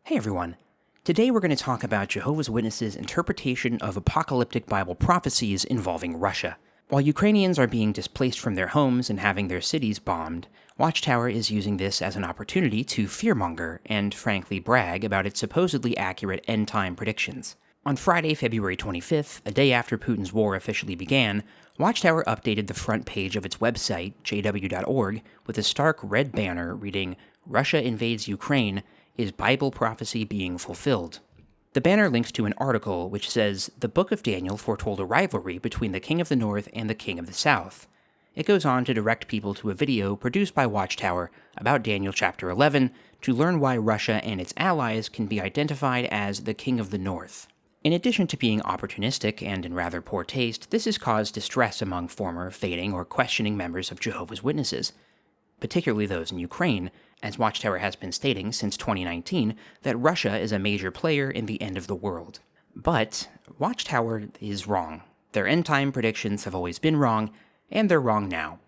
Hey everyone. Today we're going to talk about Jehovah's Witnesses' interpretation of apocalyptic Bible prophecies involving Russia. While Ukrainians are being displaced from their homes and having their cities bombed, Watchtower is using this as an opportunity to fearmonger and frankly brag about its supposedly accurate end-time predictions. On Friday, February 25th, a day after Putin's war officially began, Watchtower updated the front page of its website, jw.org, with a stark red banner reading, "Russia invades Ukraine. Is Bible prophecy being fulfilled?" The banner links to an article which says, "The Book of Daniel foretold a rivalry between the King of the North and the King of the South." It goes on to direct people to a video produced by Watchtower about Daniel chapter 11 to learn why Russia and its allies can be identified as the King of the North. In addition to being opportunistic and in rather poor taste, this has caused distress among former, fading, or questioning members of Jehovah's Witnesses, particularly those in Ukraine, as Watchtower has been stating since 2019 that Russia is a major player in the end of the world. But Watchtower is wrong. Their end-time predictions have always been wrong, and they're wrong now.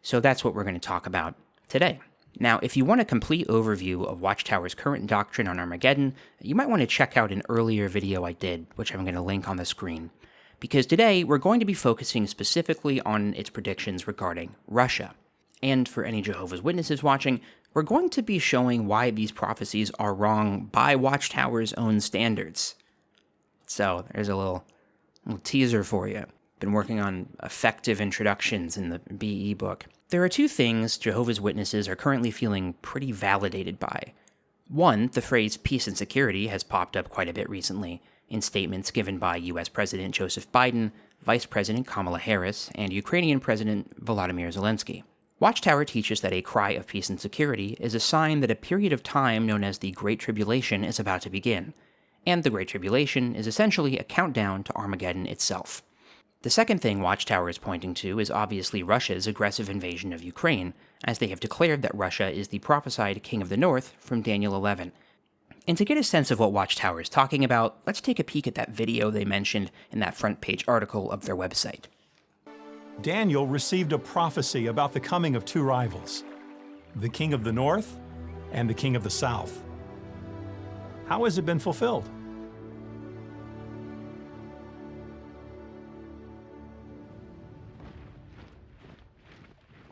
So that's what we're going to talk about today. Now, if you want a complete overview of Watchtower's current doctrine on Armageddon, you might want to check out an earlier video I did, which I'm going to link on the screen. Because today, we're going to be focusing specifically on its predictions regarding Russia. And for any Jehovah's Witnesses watching, we're going to be showing why these prophecies are wrong by Watchtower's own standards. So, there's a little teaser for you. Been working on effective introductions in the BE book. There are two things Jehovah's Witnesses are currently feeling pretty validated by. One, the phrase peace and security has popped up quite a bit recently in statements given by U.S. President Joseph Biden, Vice President Kamala Harris, and Ukrainian President Volodymyr Zelensky. Watchtower teaches that a cry of peace and security is a sign that a period of time known as the Great Tribulation is about to begin, and the Great Tribulation is essentially a countdown to Armageddon itself. The second thing Watchtower is pointing to is obviously Russia's aggressive invasion of Ukraine, as they have declared that Russia is the prophesied King of the North from Daniel 11. And to get a sense of what Watchtower is talking about, let's take a peek at that video they mentioned in that front page article of their website. Daniel received a prophecy about the coming of two rivals, the King of the North and the King of the South. How has it been fulfilled?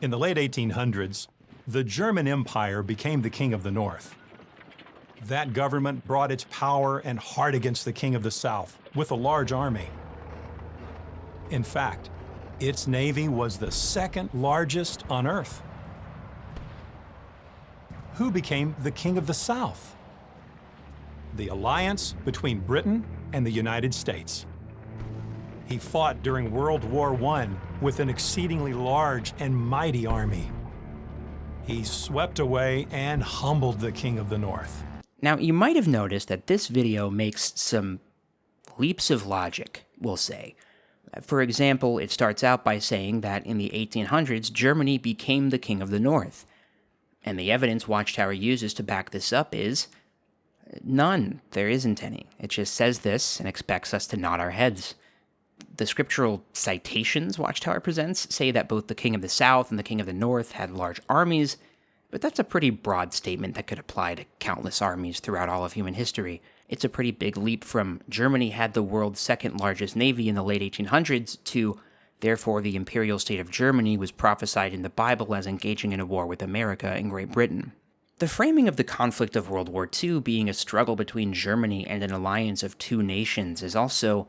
In the late 1800s, the German Empire became the King of the North. That government brought its power and heart against the King of the South with a large army. In fact, its navy was the second largest on Earth. Who became the King of the South? The alliance between Britain and the United States. He fought during World War I with an exceedingly large and mighty army. He swept away and humbled the King of the North. Now, you might have noticed that this video makes some leaps of logic, we'll say. For example, it starts out by saying that in the 1800s, Germany became the King of the North. And the evidence Watchtower uses to back this up is none. There isn't any. It just says this and expects us to nod our heads. The scriptural citations Watchtower presents say that both the King of the South and the King of the North had large armies, but that's a pretty broad statement that could apply to countless armies throughout all of human history. It's a pretty big leap from Germany had the world's second largest navy in the late 1800s to, therefore, the imperial state of Germany was prophesied in the Bible as engaging in a war with America and Great Britain. The framing of the conflict of World War II being a struggle between Germany and an alliance of two nations is also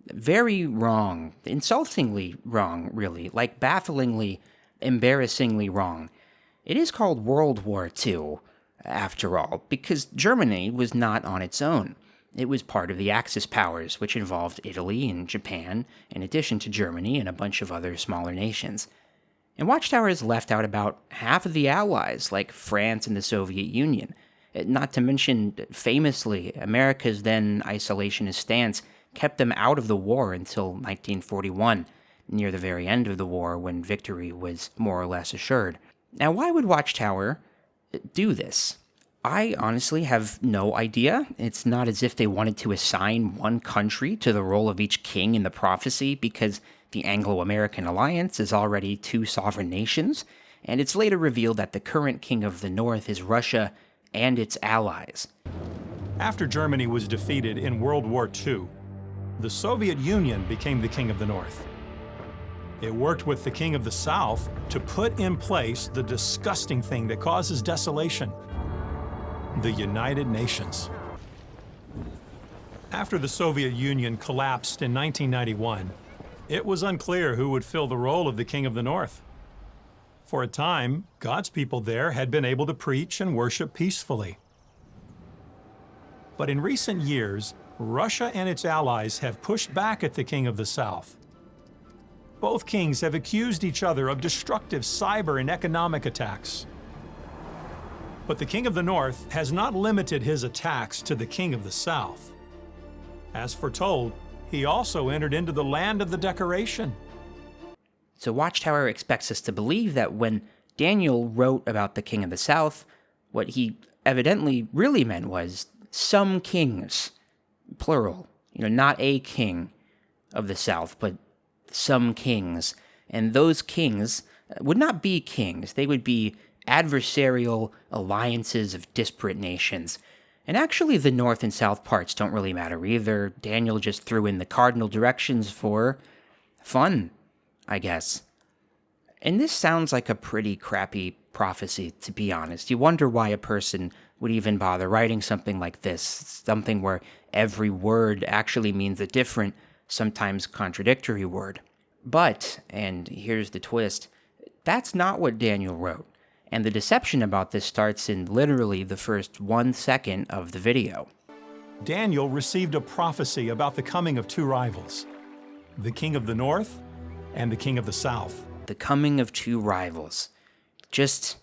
very wrong, insultingly wrong, really, like bafflingly, embarrassingly wrong. It is called World War II, after all, because Germany was not on its own. It was part of the Axis powers, which involved Italy and Japan, in addition to Germany and a bunch of other smaller nations. And Watchtower has left out about half of the allies, like France and the Soviet Union. Not to mention, famously, America's then isolationist stance kept them out of the war until 1941, near the very end of the war when victory was more or less assured. Now, why would Watchtower do this? I honestly have no idea. It's not as if they wanted to assign one country to the role of each king in the prophecy, because the Anglo-American alliance is already two sovereign nations, and it's later revealed that the current king of the North is Russia and its allies. After Germany was defeated in World War II, the Soviet Union became the king of the North. It worked with the king of the South to put in place the disgusting thing that causes desolation, the United Nations. After the Soviet Union collapsed in 1991, it was unclear who would fill the role of the king of the North. For a time, God's people there had been able to preach and worship peacefully. But in recent years, Russia and its allies have pushed back at the king of the South. Both kings have accused each other of destructive cyber and economic attacks. But the king of the North has not limited his attacks to the king of the South. As foretold, he also entered into the land of the decoration. So Watchtower expects us to believe that when Daniel wrote about the king of the South, what he evidently really meant was some kings, plural, not a king of the South, but some kings. And those kings would not be kings. They would be adversarial alliances of disparate nations. And actually, the north and south parts don't really matter either. Daniel just threw in the cardinal directions for fun, I guess. And this sounds like a pretty crappy prophecy, to be honest. You wonder why a person would even bother writing something like this, something where every word actually means a different, sometimes contradictory word. But, and here's the twist, that's not what Daniel wrote. And the deception about this starts in literally the first 1 second of the video. Daniel received a prophecy about the coming of two rivals, the king of the North and the king of the South. The coming of two rivals. Just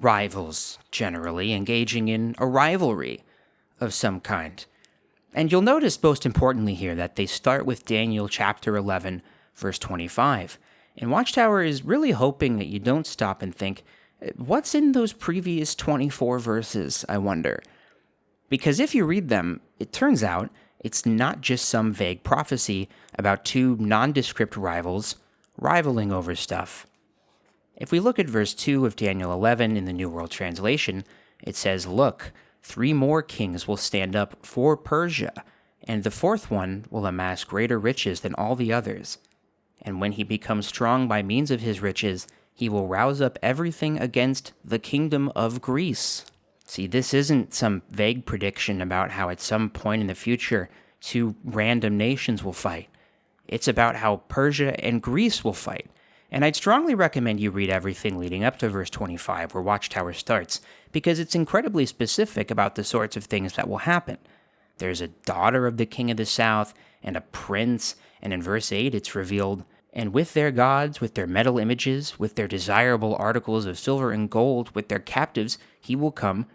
rivals, generally, engaging in a rivalry of some kind. And you'll notice, most importantly here, that they start with Daniel chapter 11, verse 25. And Watchtower is really hoping that you don't stop and think, what's in those previous 24 verses, I wonder? Because if you read them, it turns out it's not just some vague prophecy about two nondescript rivals rivaling over stuff. If we look at verse 2 of Daniel 11 in the New World Translation, it says, "Look, 3 more kings will stand up for Persia, and the 4th one will amass greater riches than all the others. And when he becomes strong by means of his riches, he will rouse up everything against the kingdom of Greece." See, this isn't some vague prediction about how at some point in the future 2 random nations will fight. It's about how Persia and Greece will fight. And I'd strongly recommend you read everything leading up to verse 25, where Watchtower starts, because it's incredibly specific about the sorts of things that will happen. There's a daughter of the king of the south, and a prince, and in verse 8 it's revealed, "And with their gods, with their metal images, with their desirable articles of silver and gold, with their captives, he will come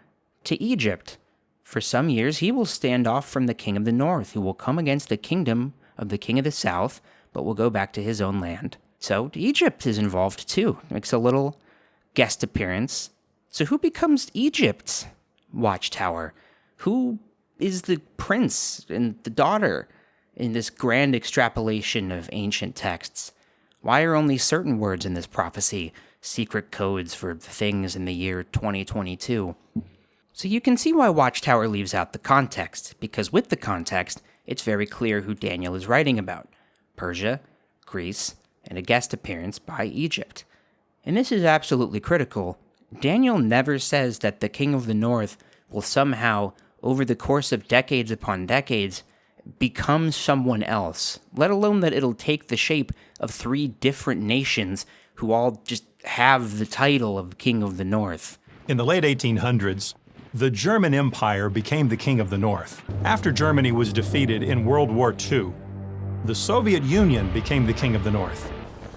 to Egypt. For some years he will stand off from the king of the north, who will come against the kingdom of the king of the south, but will go back to his own land." So Egypt is involved too. Makes a little guest appearance. So who becomes Egypt? Watchtower. Who is the prince and the daughter in this grand extrapolation of ancient texts? Why are only certain words in this prophecy secret codes for things in the year 2022? So you can see why Watchtower leaves out the context, because with the context, it's very clear who Daniel is writing about: Persia, Greece, and a guest appearance by Egypt. And this is absolutely critical. Daniel never says that the king of the north will somehow, over the course of decades upon decades, become someone else, let alone that it'll take the shape of 3 different nations who all just have the title of king of the north. In the late 1800s, the German Empire became the king of the North. After Germany was defeated in World War II, the Soviet Union became the king of the North.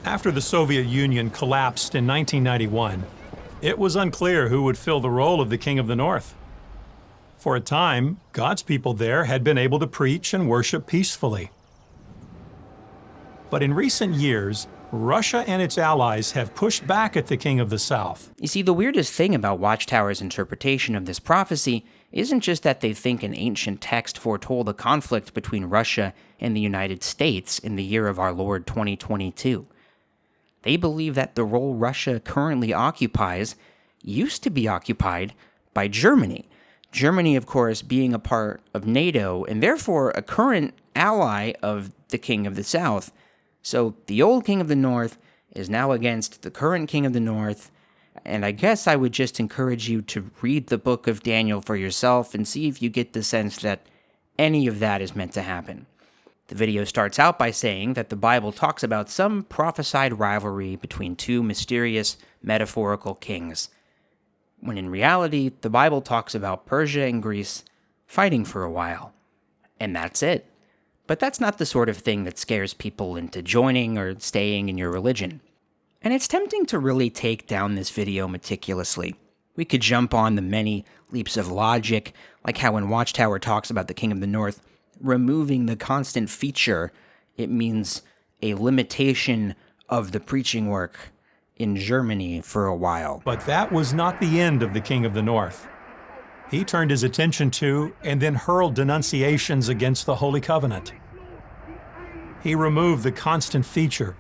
After the Soviet Union collapsed in 1991, it was unclear who would fill the role of the king of the North. For a time, God's people there had been able to preach and worship peacefully. But in recent years, Russia and its allies have pushed back at the king of the South. You see, the weirdest thing about Watchtower's interpretation of this prophecy isn't just that they think an ancient text foretold a conflict between Russia and the United States in the year of our Lord 2022. They believe that the role Russia currently occupies used to be occupied by Germany Germany, of course, being a part of NATO and therefore a current ally of the King of the South. So the old King of the North is now against the current King of the North, and I guess I would just encourage you to read the book of Daniel for yourself and see if you get the sense that any of that is meant to happen. The video starts out by saying that the Bible talks about some prophesied rivalry between two mysterious, metaphorical kings, when in reality, the Bible talks about Persia and Greece fighting for a while. And that's it. But that's not the sort of thing that scares people into joining or staying in your religion. And it's tempting to really take down this video meticulously. We could jump on the many leaps of logic, like how when Watchtower talks about the King of the North removing the constant feature, it means a limitation of the preaching work in Germany for a while. But that was not the end of the King of the North. He turned his attention to and then hurled denunciations against the Holy Covenant. He removed the constant feature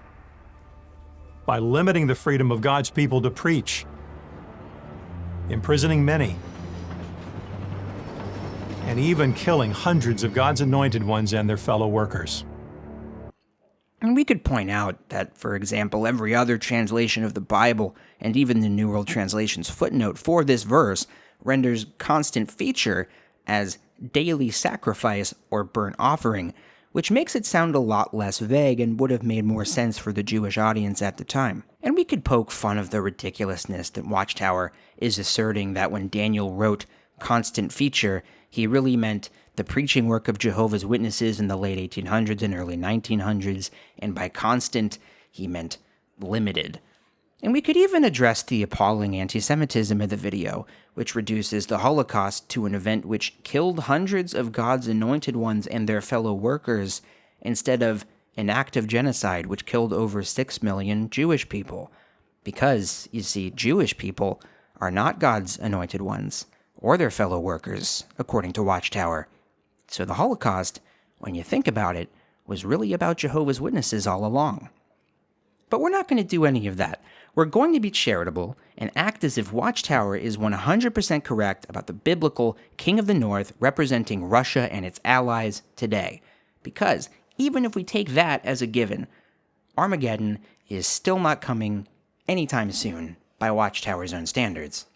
by limiting the freedom of God's people to preach, imprisoning many, and even killing hundreds of God's anointed ones and their fellow workers. And we could point out that, for example, every other translation of the Bible, and even the New World Translation's footnote for this verse, renders constant feature as daily sacrifice or burnt offering, which makes it sound a lot less vague and would have made more sense for the Jewish audience at the time. And we could poke fun of the ridiculousness that Watchtower is asserting that when Daniel wrote constant feature, he really meant the preaching work of Jehovah's Witnesses in the late 1800s and early 1900s, and by constant, he meant limited. And we could even address the appalling anti-Semitism of the video, which reduces the Holocaust to an event which killed hundreds of God's anointed ones and their fellow workers, instead of an act of genocide which killed over 6 million Jewish people. Because, you see, Jewish people are not God's anointed ones, or their fellow workers, according to Watchtower. So the Holocaust, when you think about it, was really about Jehovah's Witnesses all along. But we're not going to do any of that. We're going to be charitable and act as if Watchtower is 100% correct about the biblical King of the North representing Russia and its allies today. Because even if we take that as a given, Armageddon is still not coming anytime soon by Watchtower's own standards.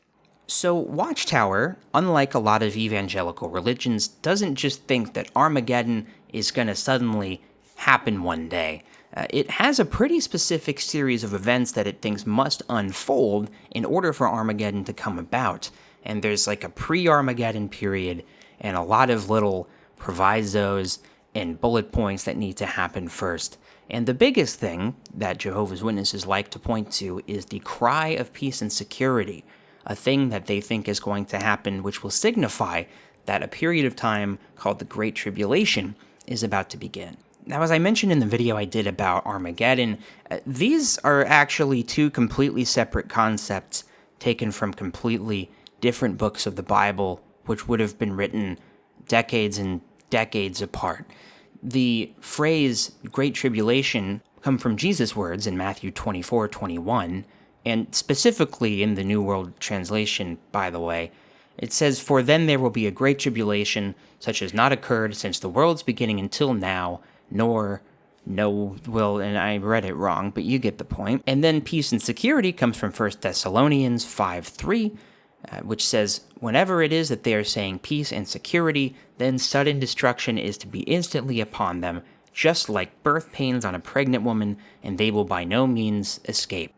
So Watchtower, unlike a lot of evangelical religions, doesn't just think that Armageddon is going to suddenly happen one day. It has a pretty specific series of events that it thinks must unfold in order for Armageddon to come about. And there's like a pre-Armageddon period and a lot of little provisos and bullet points that need to happen first. And the biggest thing that Jehovah's Witnesses like to point to is the cry of peace and security, a thing that they think is going to happen, which will signify that a period of time called the Great Tribulation is about to begin. Now, as I mentioned in the video I did about Armageddon, these are actually two completely separate concepts taken from completely different books of the Bible, which would have been written decades and decades apart. The phrase Great Tribulation come from Jesus' words in Matthew 24:21, and specifically in the New World Translation, by the way. It says, "For then there will be a great tribulation, such as not occurred since the world's beginning until now, nor, no, well, and I read it wrong, but you get the point." And then peace and security comes from 1 Thessalonians 5:3, which says, "Whenever it is that they are saying peace and security, then sudden destruction is to be instantly upon them, just like birth pains on a pregnant woman, and they will by no means escape."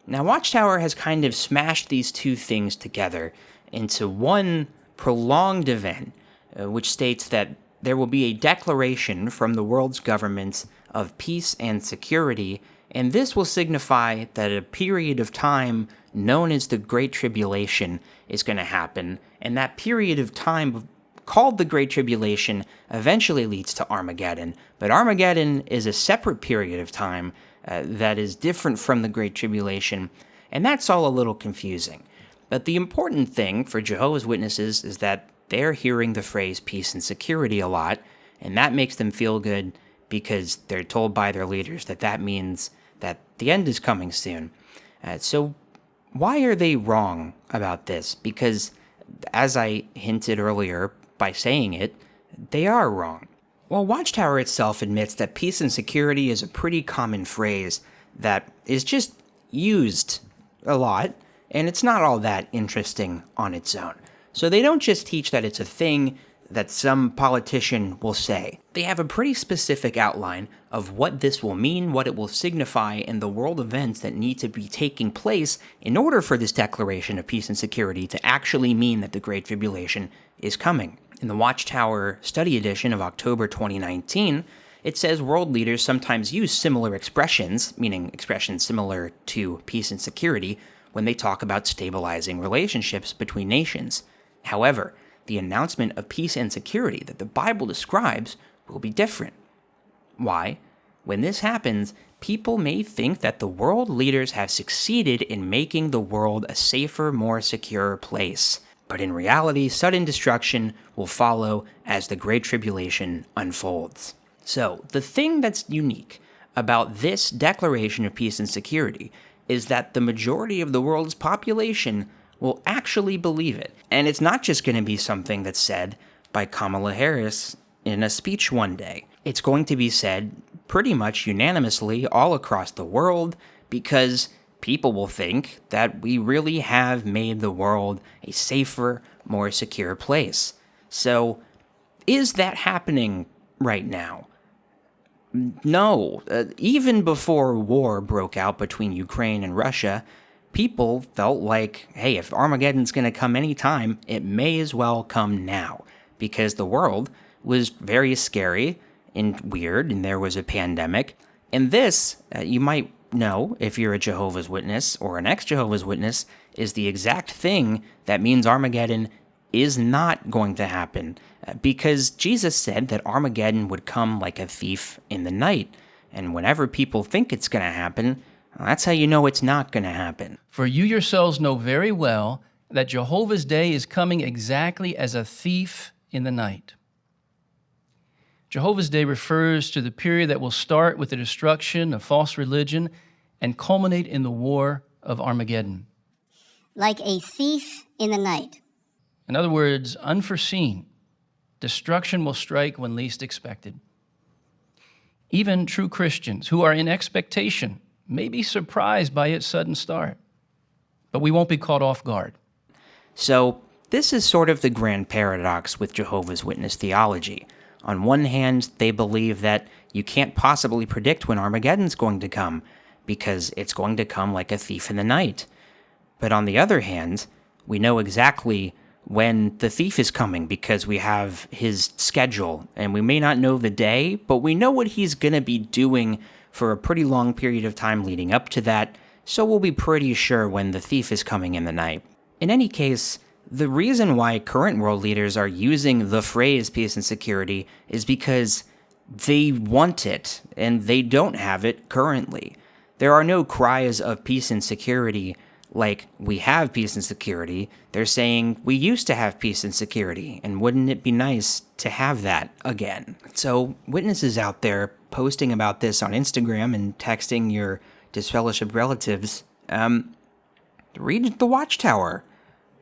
Now, Watchtower has kind of smashed these two things together into one prolonged event, which states that there will be a declaration from the world's governments of peace and security, and this will signify that a period of time known as the Great Tribulation is going to happen, and that period of time called the Great Tribulation eventually leads to Armageddon. But Armageddon is a separate period of time that is different from the Great Tribulation, and that's all a little confusing. But the important thing for Jehovah's Witnesses is that they're hearing the phrase peace and security a lot, and that makes them feel good because they're told by their leaders that that means that the end is coming soon. So why are they wrong about this? Because as I hinted earlier by saying it, they are wrong. While Watchtower itself admits that peace and security is a pretty common phrase that is just used a lot, and it's not all that interesting on its own. So they don't just teach that it's a thing that some politician will say. They have a pretty specific outline of what this will mean, what it will signify, and the world events that need to be taking place in order for this declaration of peace and security to actually mean that the Great Tribulation is coming. In the Watchtower Study Edition of October 2019, it says world leaders sometimes use similar expressions, meaning expressions similar to peace and security, when they talk about stabilizing relationships between nations. However, the announcement of peace and security that the Bible describes will be different. Why? When this happens, people may think that the world leaders have succeeded in making the world a safer, more secure place. But in reality, sudden destruction will follow as the Great Tribulation unfolds. So, the thing that's unique about this declaration of peace and security is that the majority of the world's population will actually believe it. And it's not just going to be something that's said by Kamala Harris in a speech one day. It's going to be said pretty much unanimously all across the world because people will think that we really have made the world a safer, more secure place. So, is that happening right now? No. Even before war broke out between Ukraine and Russia, people felt like, hey, if Armageddon's going to come anytime, it may as well come now, because the world was very scary and weird, and there was a pandemic. And this, you might know, if you're a Jehovah's Witness or an ex-Jehovah's Witness, is the exact thing that means Armageddon is not going to happen, because Jesus said that Armageddon would come like a thief in the night. And whenever people think it's going to happen, that's how you know it's not going to happen. For you yourselves know very well that Jehovah's day is coming exactly as a thief in the night. Jehovah's day refers to the period that will start with the destruction of false religion and culminate in the war of Armageddon. Like a thief in the night. In other words, unforeseen. Destruction will strike when least expected. Even true Christians who are in expectation may be surprised by its sudden start, but we won't be caught off guard. So, this is sort of the grand paradox with Jehovah's Witness theology. On one hand, they believe that you can't possibly predict when Armageddon's going to come, because it's going to come like a thief in the night. But on the other hand, we know exactly when the thief is coming because we have his schedule, and we may not know the day, but we know what he's going to be doing for a pretty long period of time leading up to that, so we'll be pretty sure when the thief is coming in the night. In any case, the reason why current world leaders are using the phrase peace and security is because they want it, and they don't have it currently. There are no cries of peace and security like, we have peace and security. They're saying, we used to have peace and security, and wouldn't it be nice to have that again? So, witnesses out there posting about this on Instagram and texting your disfellowshipped relatives, read the Watchtower.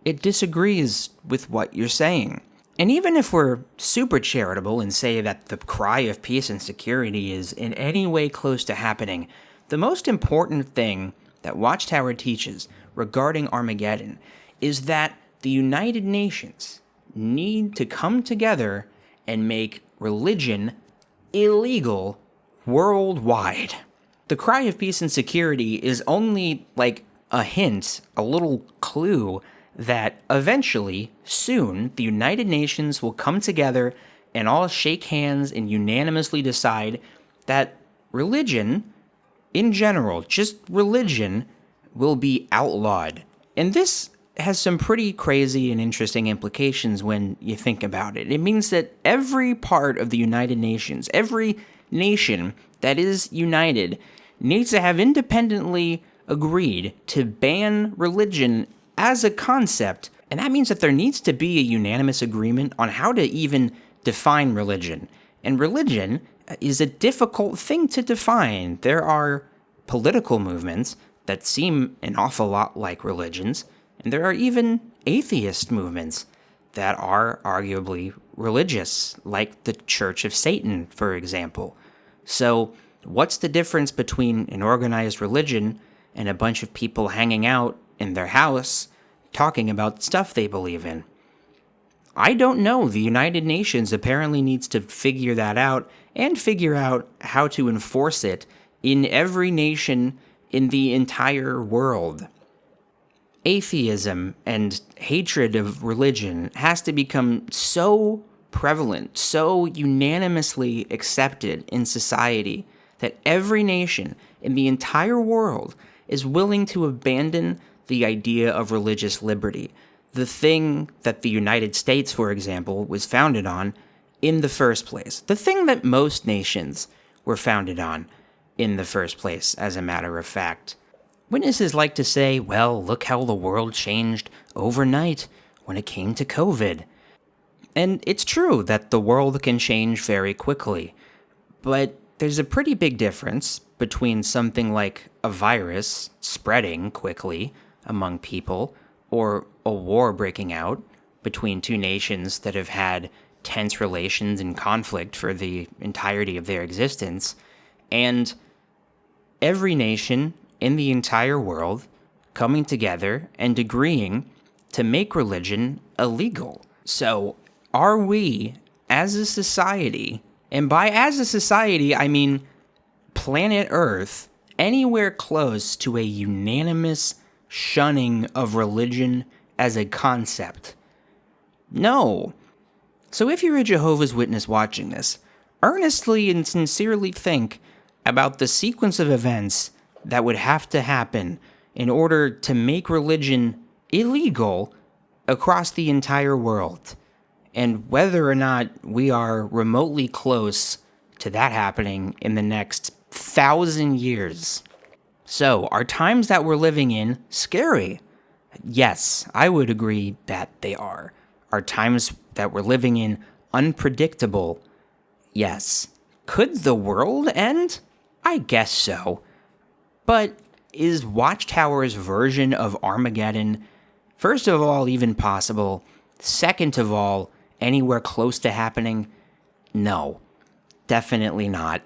It disagrees with what you're saying. And even if we're super charitable and say that the cry of peace and security is in any way close to happening, the most important thing that Watchtower teaches regarding Armageddon is that the United Nations need to come together and make religion illegal worldwide. The cry of peace and security is only like a hint, a little clue that eventually, soon, the United Nations will come together and all shake hands and unanimously decide that religion, in general, just religion, will be outlawed. And this has some pretty crazy and interesting implications when you think about it. It means that every part of the United Nations, every nation that is united, needs to have independently agreed to ban religion as a concept, and that means that there needs to be a unanimous agreement on how to even define religion. And religion is a difficult thing to define. There are political movements that seem an awful lot like religions, And there are even atheist movements that are arguably religious, like the Church of Satan, for example. So, what's the difference between an organized religion and a bunch of people hanging out in their house talking about stuff they believe in? I don't know. The United Nations apparently needs to figure that out and figure out how to enforce it in every nation in the entire world. Atheism and hatred of religion has to become so prevalent, so unanimously accepted in society that every nation in the entire world is willing to abandon the idea of religious liberty, the thing that the United States, for example, was founded on in the first place, the thing that most nations were founded on in the first place, as a matter of fact. Witnesses like to say, well, look how the world changed overnight when it came to COVID. And it's true that the world can change very quickly, but there's a pretty big difference between something like a virus spreading quickly among people or a war breaking out between two nations that have had tense relations and conflict for the entirety of their existence, and every nation in the entire world coming together and agreeing to make religion illegal. So, are we, as a society, and by as a society, I mean planet Earth, anywhere close to a unanimous shunning of religion as a concept? No. So if you're a Jehovah's Witness watching this, earnestly and sincerely think about the sequence of events that would have to happen in order to make religion illegal across the entire world, and whether or not we are remotely close to that happening in the next 1,000 years. So, are times that we're living in scary? Yes, I would agree that they are. Are times that we're living in unpredictable? Yes. Could the world end? I guess so. But is Watchtower's version of Armageddon, first of all, even possible? Second of all, anywhere close to happening? No, definitely not.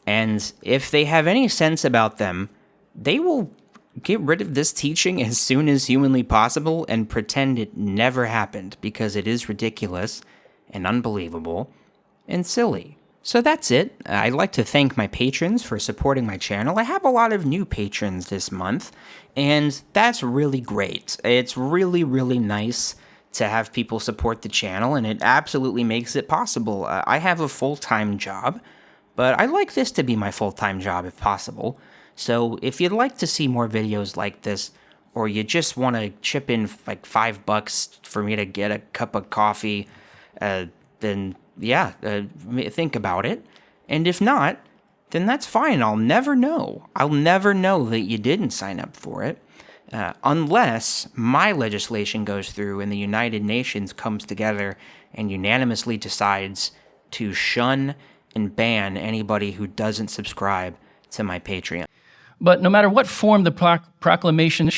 And if they have any sense about them, they will get rid of this teaching as soon as humanly possible and pretend it never happened, because it is ridiculous and unbelievable and silly. So that's it. I'd like to thank my patrons for supporting my channel. I have a lot of new patrons this month, and that's really great. It's really, really nice to have people support the channel, and it absolutely makes it possible. I have a full-time job, but I like this to be my full-time job if possible. So if you'd like to see more videos like this, or you just want to chip in like $5 for me to get a cup of coffee, then yeah, think about it. And if not, then that's fine. I'll never know. I'll never know that you didn't sign up for it. Unless my legislation goes through and the United Nations comes together and unanimously decides to shun and ban anybody who doesn't subscribe to my Patreon. But no matter what form the proclamation